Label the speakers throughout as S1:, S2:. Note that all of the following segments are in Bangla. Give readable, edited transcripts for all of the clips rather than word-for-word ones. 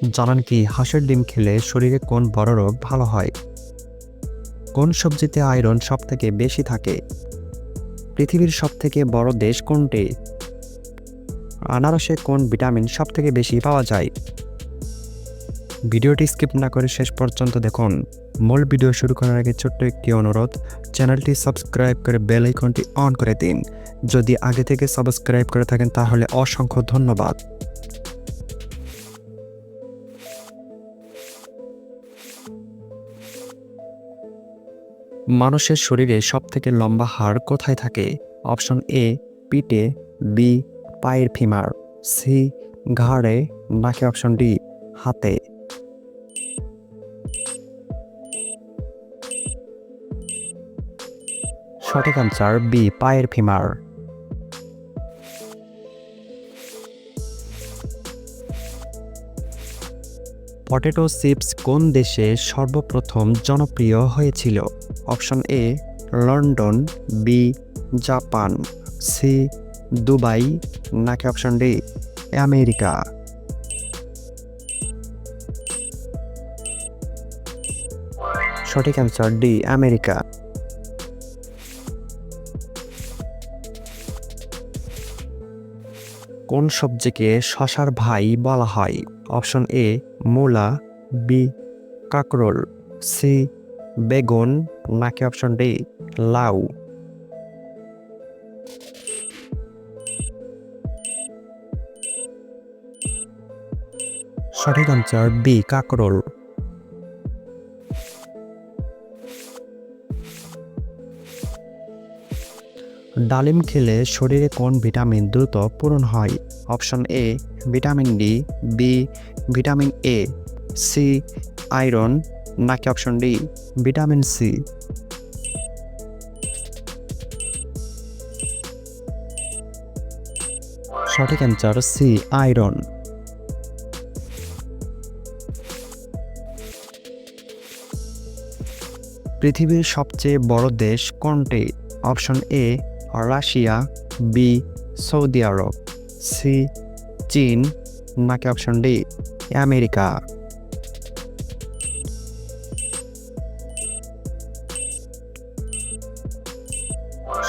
S1: জানেন কি হাঁসের ডিম খেলে শরীরে কোন বড় রোগ ভালো হয়? কোন সবজিতে আয়রন সবথেকে বেশি থাকে? পৃথিবীর সবথেকে বড় দেশ কোনটি? আনারসে কোন ভিটামিন সবথেকে বেশি পাওয়া যায়? ভিডিওটি স্কিপ না করে শেষ পর্যন্ত দেখুন। মূল ভিডিও শুরু করার আগে ছোট্ট একটি অনুরোধ, চ্যানেলটি সাবস্ক্রাইব করে বেল আইকনটি অন করে দিন। যদি আগে থেকে সাবস্ক্রাইব করে থাকেন তাহলে অসংখ্য ধন্যবাদ। মানুষের শরীরে সবথেকে লম্বা হাড় কোথায় থাকে? অপশন এ পিঠে, বি পায়ের ফিমার, সি ঘাড়ে, নাকি অপশন ডি হাতে? সঠিক আনসার বি পায়ের ফিমার। পটেটো চিপস কোন দেশে সর্বপ্রথম জনপ্রিয় হয়েছিল? Option A London, B Japan, C Dubai, নাকি অপশন ডি আমেরিকা? সঠিক অ্যান্সার ডি আমেরিকা। কোন সবজিকে শশার ভাই বলা হয়? অপশন এ মূলা, বি কাঁকরোল, সি বেগুন, নাকি অপশন ডি লাউ? সঠিক আনসার বি কাঁকরোল। ডালিম খেলে শরীরে কোন ভিটামিন দ্রুত পূরণ হয়? Option A vitamin D, B vitamin A, C iron, নাকি অপশন ডি ভিটামিন সি? সঠিক অ্যান্সার সি আয়রন। পৃথিবীর সবচেয়ে বড় দেশ কোনটি? Option A Russia, B Saudi Arab, C চীন, নাকি অপশন ডি আমেরিকা?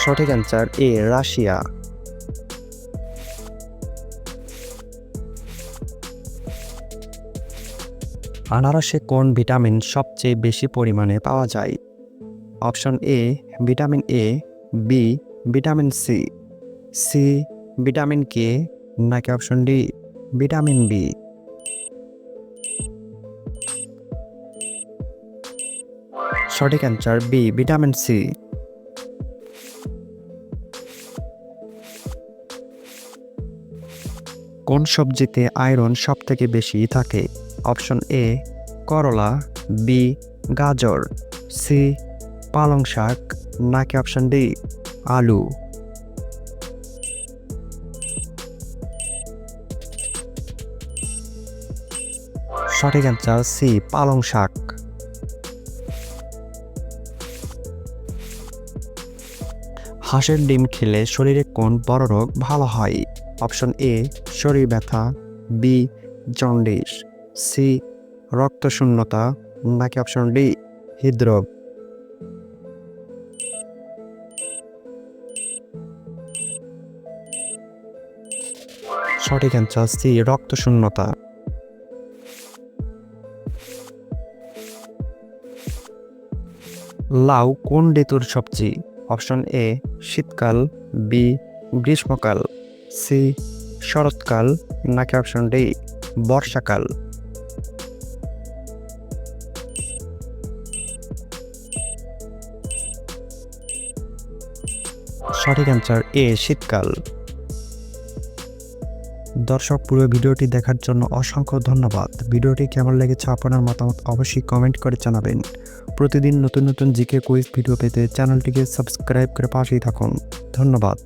S1: সঠিক অ্যান্সার এ রাশিয়া। আনারসে কোন ভিটামিন সবচেয়ে বেশি পরিমাণে পাওয়া যায়? Option A vitamin A, B vitamin C, C vitamin K, নাকি অপশন ডি ভিটামিন বি? সঠিক অ্যান্সার বি ভিটামিন সি। কোন সবজিতে আয়রন সবথেকে বেশি থাকে? অপশন এ করলা, বি গাজর, সি পালং শাক, নাকি অপশন ডি আলু? সঠিক অ্যান্সার সি পালং শাক। হাঁসের ডিম খেলে শরীরে কোন বড় রোগ ভালো হয়? অপশন এ শরীর ব্যথা, বি জন্ডিস, সি রক্তশূন্যতা, নাকি অপশন ডি হৃদরোগ? সঠিক অ্যান্সার সি রক্তশূন্যতা। লাউ কোন ঋতুর সবজি? অপশন এ শীতকাল, বি গ্রীষ্মকাল, সি শরৎকাল, নাকি অপশন ডি বর্ষাকাল? সঠিক অ্যান্সার এ শীতকাল। দর্শক পুরো ভিডিওটি দেখার জন্য অসংখ্য ধন্যবাদ। ভিডিওটি কেমন লেগেছে আপনার মতামত অবশ্যই কমেন্ট করে জানাবেন। প্রতিদিন নতুন নতুন জিকে কুইজ ভিডিও পেতে চ্যানেলটিকে সাবস্ক্রাইব করে পাশেই থাকুন। ধন্যবাদ।